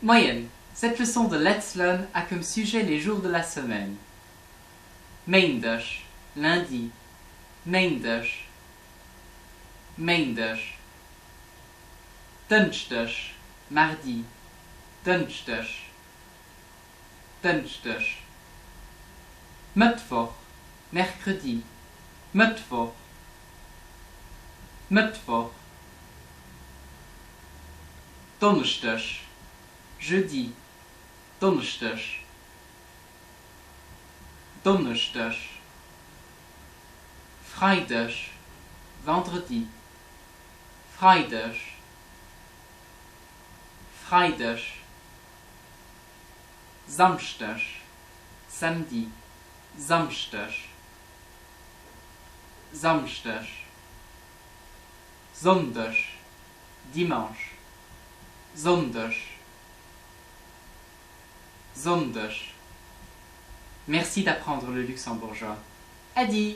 Moyenne. Cette leçon de Let's Learn a comme sujet les jours de la semaine. Maandag, lundi. Maandag. Maandag. Dinsdag, mardi. Dinsdag. Dinsdag. Mittwoch, mercredi. Mittwoch. Mittwoch. Donnerstag, jeudi. Donnerstag. Donnerstag. Vrijdag, vendredi. Vrijdag. Vrijdag. Samstag, samedi. Samstag. Samstag. Sonntag, dimanche. Sonntag. Sonntag. Merci d'apprendre le luxembourgeois. Adi!